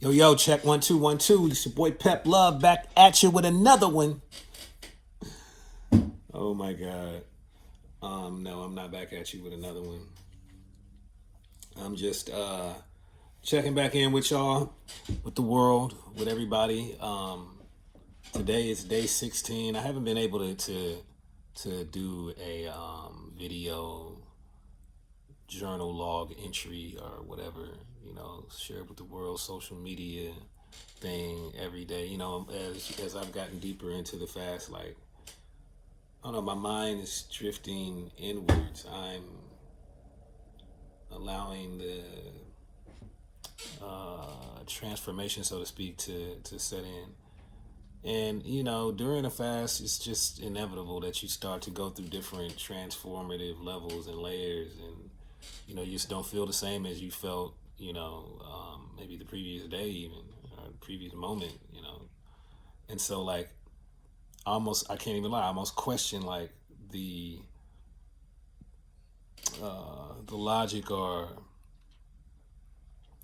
Yo, check 1 2 1 2. It's your boy Pep Love back at you with another one. Oh my God. No, I'm not back at you with another one. I'm just checking back in with y'all, with the world, with everybody. Today is day 16. I haven't been able to do a video journal log entry or whatever, share with the world, social media thing every day. As I've gotten deeper into the fast, like, I don't know, my mind is drifting inwards. I'm allowing the transformation, so to speak, to set in. And, during a fast, it's just inevitable that you start to go through different transformative levels and layers. And, you just don't feel the same as you felt, maybe the previous day, even, or the previous moment. And so, like, I can't even lie, I almost question, like, the logic, or,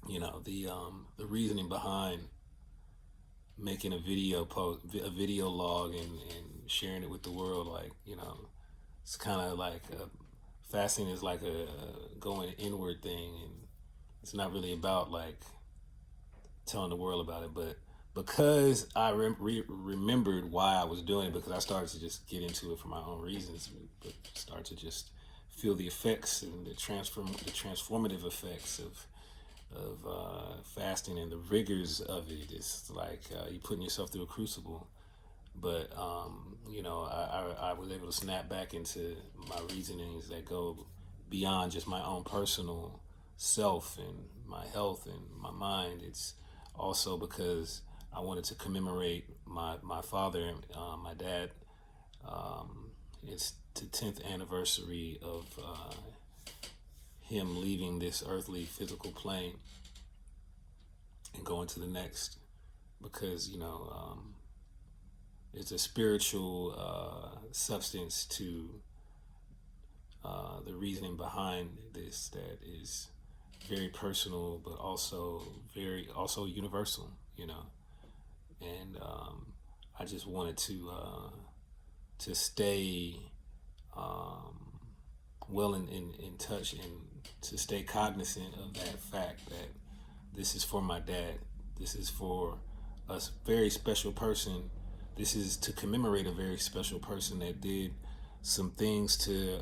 the reasoning behind making a video log, and sharing it with the world. Like, it's kind of like fasting is like a going inward thing, and it's not really about like telling the world about it. But because I remembered why I was doing it, because I started to just get into it for my own reasons, but start to just feel the effects and the transformative effects of fasting, and the rigors of it. It's like you putting yourself through a crucible. But I was able to snap back into my reasonings that go beyond just my own personal self and my health and my mind. It's also because I wanted to commemorate my father, my dad. It's the 10th anniversary of him leaving this earthly physical plane and going to the next, because it's a spiritual substance to the reasoning behind this that is very personal, but also universal. And I just wanted to stay well in touch, and to stay cognizant of that fact that this is for my dad. This is for a very special person. This is to commemorate a very special person that did some things to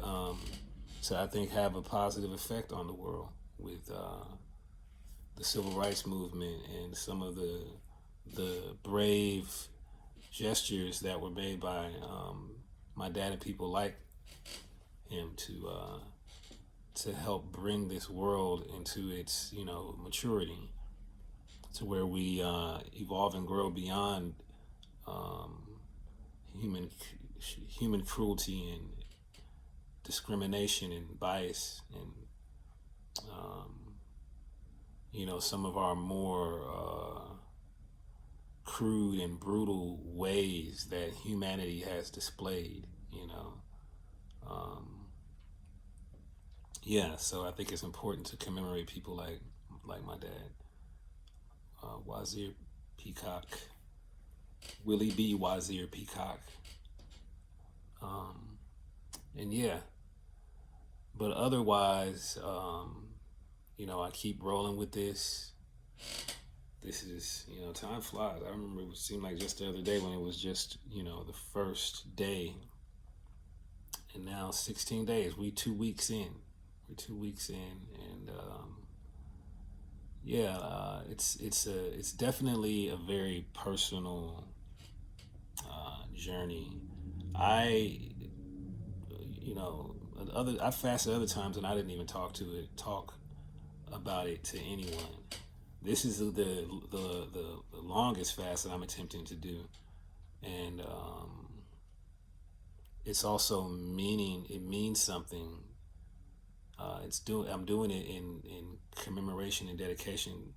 I think have a positive effect on the world, with the civil rights movement and some of the brave gestures that were made by my dad and people like him to help bring this world into its maturity, to where we evolve and grow beyond human cruelty and discrimination and bias, and some of our more crude and brutal ways that humanity has displayed. Yeah, so I think it's important to commemorate people like my dad, Wazir Peacock, Willie B. Wazir Peacock. And yeah, but otherwise, I keep rolling with this. This is, time flies. I remember it seemed like just the other day when it was just, the first day. And now 16 days, we 2 weeks in. We're 2 weeks in, and it's definitely a very personal journey. I fasted other times, and I didn't even talk about it to anyone. This is the longest fast that I'm attempting to do, and it's also it means something. I'm doing it in commemoration and dedication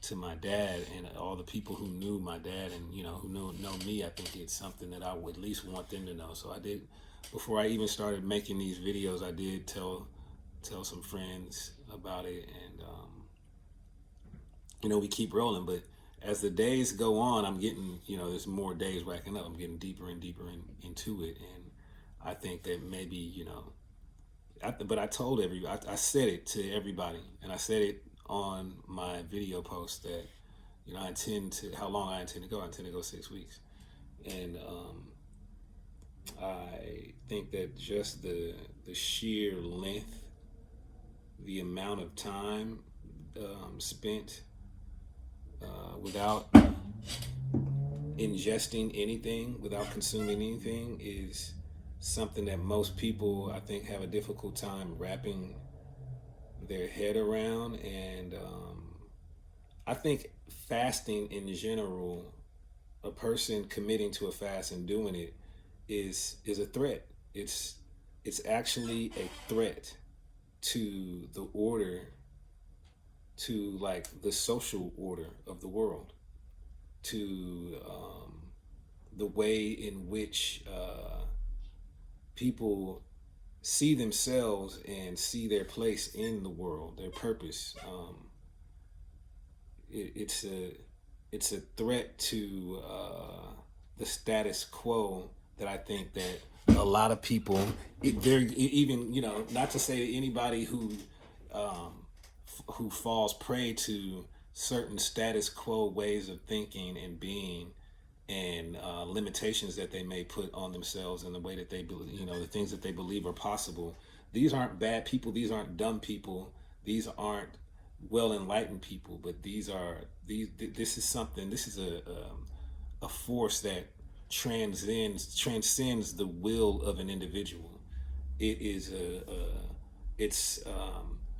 to my dad, and all the people who knew my dad, and who know me. I think it's something that I would at least want them to know. So I did, before I even started making these videos, I did tell some friends about it, and we keep rolling. But as the days go on, I'm getting, there's more days racking up. I'm getting deeper and deeper into it. And I think that maybe, but I told I said it to everybody, and I said it on my video post that, how long I intend to go. I intend to go 6 weeks. And I think that just the sheer length, the amount of time spent without ingesting anything, without consuming anything, is something that most people, I think, have a difficult time wrapping their head around. And I think fasting in general, a person committing to a fast and doing it is a threat. It's actually a threat to the order, to like the social order of the world, to the way in which people see themselves and see their place in the world, their purpose. It's a threat to the status quo that I think that a lot of people, even, not to say anybody who falls prey to certain status quo ways of thinking and being, and limitations that they may put on themselves in the way that they believe, the things that they believe are possible. These aren't bad people. These aren't dumb people. These aren't well enlightened people. But this is something. This is a force that transcends the will of an individual. It is it's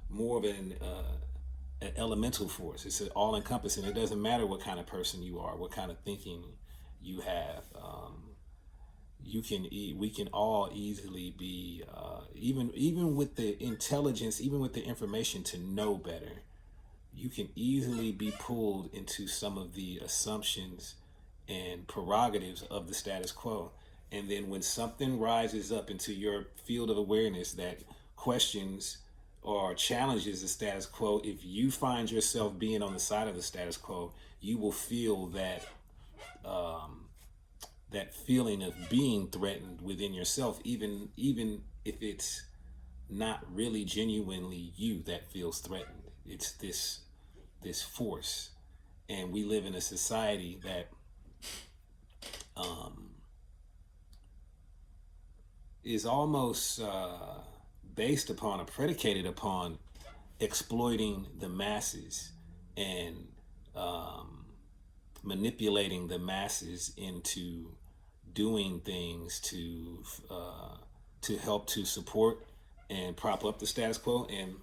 more of an elemental force. It's an all-encompassing. It doesn't matter what kind of person you are, what kind of thinking you have. We can all easily be, even with the intelligence, even with the information to know better, you can easily be pulled into some of the assumptions and prerogatives of the status quo. And then when something rises up into your field of awareness that questions or challenges the status quo, if you find yourself being on the side of the status quo, you will feel that that feeling of being threatened within yourself, even if it's not really genuinely you that feels threatened. It's this force, and we live in a society that is almost based upon or predicated upon exploiting the masses and manipulating the masses into doing things to help to support and prop up the status quo, and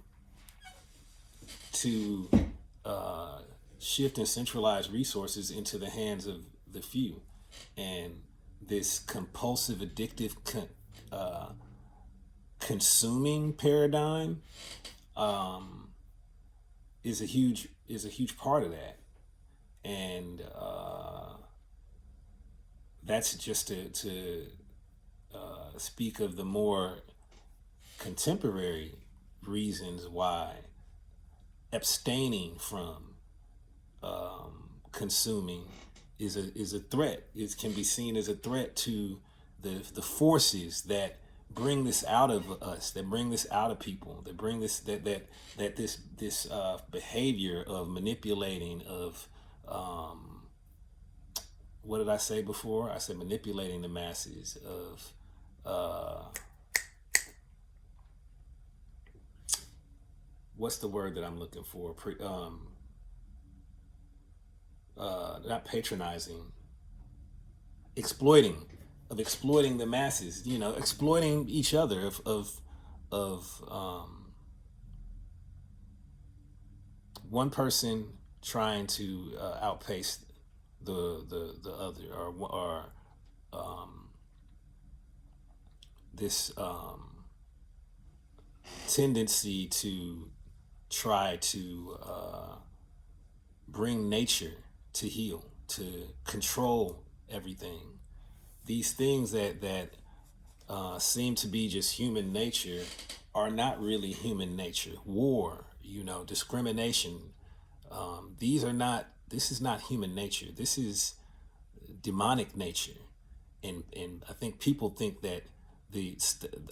to shift and centralize resources into the hands of the few. And this compulsive, addictive, consuming paradigm is a huge part of that. And that's just to speak of the more contemporary reasons why abstaining from consuming is a threat. It can be seen as a threat to the forces that bring this out of us, that bring this out of people, that bring this this behavior of manipulating, of what did I say before? I said manipulating the masses, of what's the word that I'm looking for? Not patronizing, exploiting the masses, exploiting each other, of one person trying to outpace the other, or this tendency to try to bring nature to heel, to control everything. These things that seem to be just human nature are not really human nature. War, discrimination. These are not this is not human nature. This is demonic nature. And I think people think that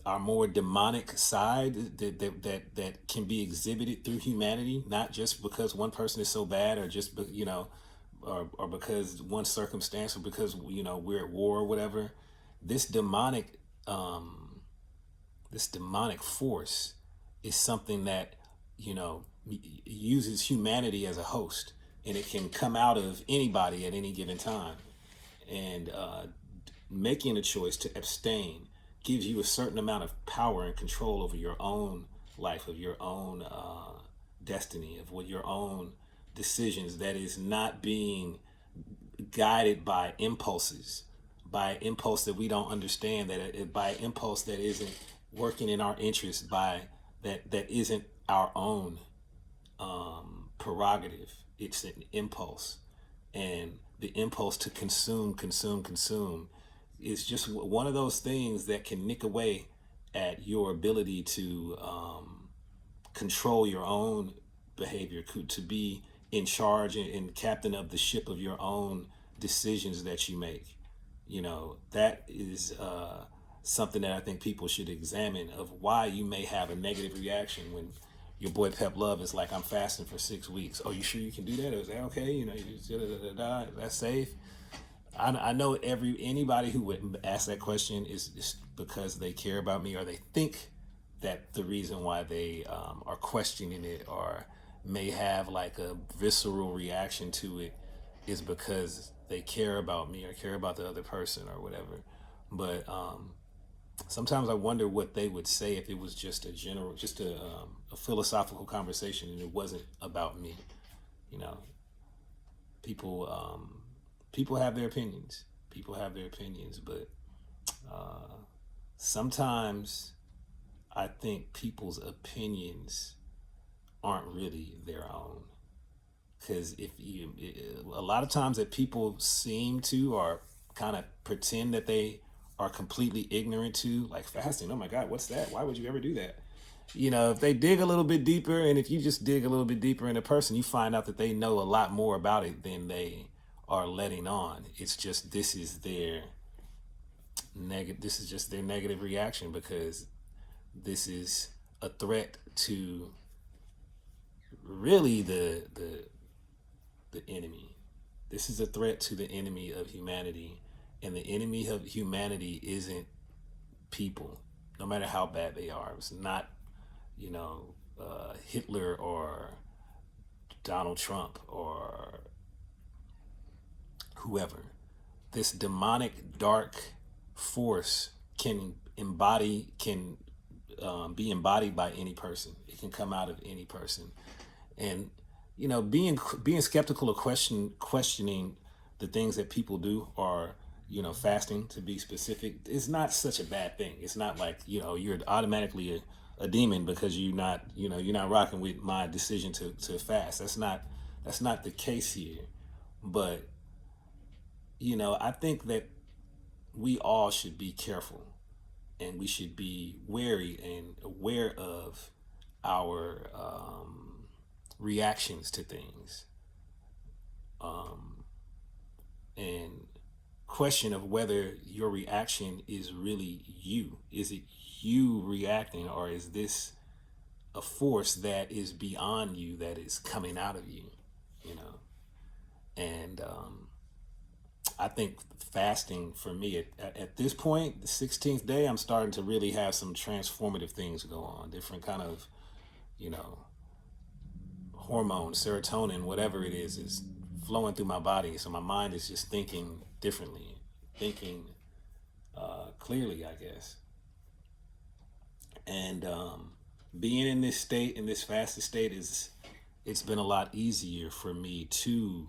our more demonic side that can be exhibited through humanity, not just because one person is so bad, or just or because one circumstance, or because we're at war or whatever. This demonic this demonic force is something that uses humanity as a host, and it can come out of anybody at any given time. And making a choice to abstain gives you a certain amount of power and control over your own life, of your own destiny, of what your own decisions, that is not being guided by impulses, by impulse that we don't understand, by impulse that isn't working in our interest, by that isn't our own prerogative. It's an impulse, and the impulse to consume is just one of those things that can nick away at your ability to control your own behavior, to be in charge and captain of the ship of your own decisions that you make. That is something that I think people should examine, of why you may have a negative reaction when your boy Pep Love is like, I'm fasting for 6 weeks. Oh, you sure you can do that? Is that okay? That's safe. I know anybody who would ask that question is because they care about me, or they think that the reason why they are questioning it, or may have like a visceral reaction to it, is because they care about me or care about the other person or whatever. But sometimes I wonder what they would say if it was just a philosophical conversation and it wasn't about me. People people have their opinions. People have their opinions, but sometimes I think people's opinions aren't really their own. Because a lot of times that people seem to, or kind of pretend that they are completely ignorant to, like fasting. Oh my God, what's that? Why would you ever do that? If they dig a little bit deeper, and if you just dig a little bit deeper in a person, you find out that they know a lot more about it than they are letting on. It's just this is just their negative reaction, because this is a threat to really the enemy. This is a threat to the enemy of humanity, and the enemy of humanity isn't people, no matter how bad they are. It's not Hitler or Donald Trump or whoever. This demonic dark force can be embodied by any person. It can come out of any person. And being skeptical of questioning the things that people do, or fasting, to be specific, is not such a bad thing. It's not like you're automatically a demon because you're not rocking with my decision to fast. That's not the case here. But I think that we all should be careful, and we should be wary and aware of our reactions to things, and question of whether your reaction is really you. Is it you reacting, or is this a force that is beyond you, that is coming out of you? And I think fasting for me at this point, the 16th day, I'm starting to really have some transformative things go on. Different kind of, hormone, serotonin, whatever it is flowing through my body. So my mind is just thinking differently, thinking clearly, I guess. And being in this state, in this fasted state, it's been a lot easier for me to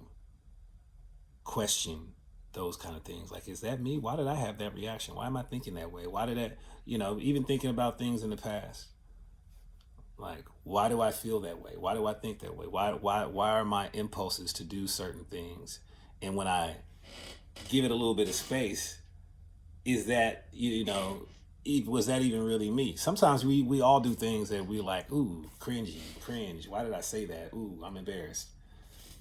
question those kind of things. Like, is that me? Why did I have that reaction? Why am I thinking that way? Why did that, even thinking about things in the past, like, why do I feel that way? Why do I think that way? Why are my impulses to do certain things? And when I give it a little bit of space, is that, was that even really me? Sometimes we all do things that we like, ooh, cringe. Why did I say that? Ooh, I'm embarrassed.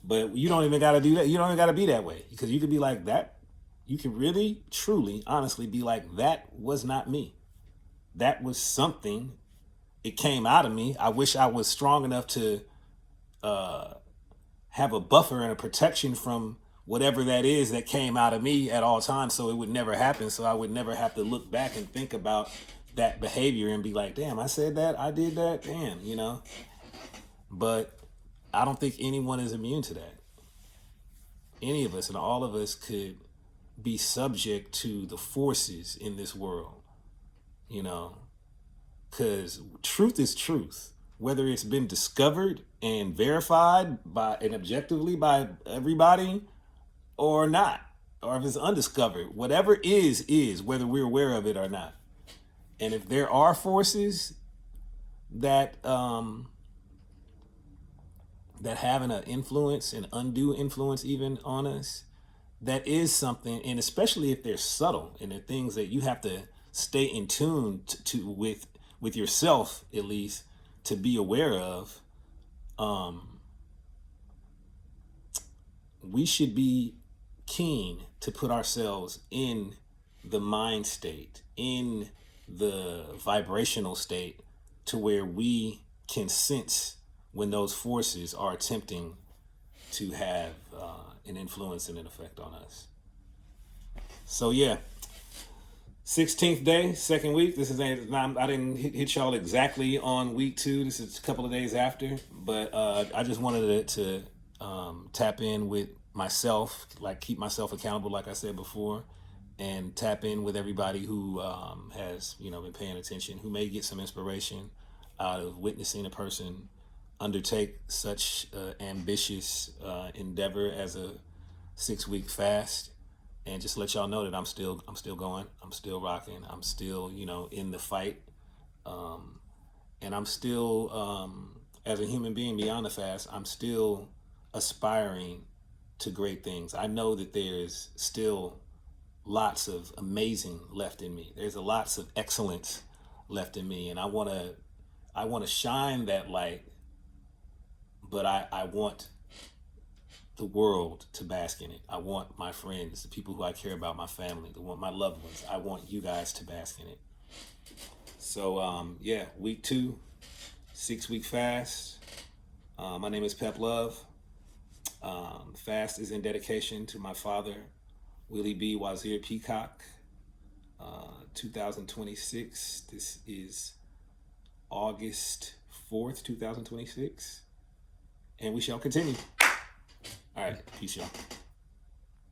But you don't even got to do that. You don't even got to be that way, because you could be like that. You can really, truly, honestly be like, that was not me. That was something. It came out of me. I wish I was strong enough to have a buffer and a protection from whatever that is that came out of me at all times, so it would never happen. So I would never have to look back and think about that behavior and be like, damn, I said that, I did that, damn, you know. But I don't think anyone is immune to that. Any of us and all of us could be subject to the forces in this world, you know, because truth is truth, whether it's been discovered and verified by and objectively by everybody or not, or if it's undiscovered. Whatever is whether we're aware of it or not. And if there are forces that that have an influence, an undue influence even on us, that is something. And especially if they're subtle and they're things that you have to stay in tune to with yourself, at least, to be aware of. We should be keen to put ourselves in the mind state, in the vibrational state, to where we can sense when those forces are attempting to have an influence and an effect on us. So yeah, 16th day, second week. This is I didn't hit y'all exactly on week 2. This is a couple of days after, but I just wanted to tap in with myself, like keep myself accountable, like I said before, and tap in with everybody who has been paying attention, who may get some inspiration out of witnessing a person undertake such ambitious endeavor as a 6-week fast. And just let y'all know that I'm still going, I'm still rocking, I'm still in the fight, and I'm still as a human being beyond the fast, I'm still aspiring to great things. I know that there's still lots of amazing left in me. There's lots of excellence left in me, and I want to shine that light, but I want the world to bask in it. I want my friends, the people who I care about, my family, my loved ones, I want you guys to bask in it. So yeah, week 2, 6-week fast. My name is Pep Love. Fast is in dedication to my father, Willie B. Wazir Peacock. 2026. This is August 4th, 2026. And we shall continue. All right. Peace, y'all.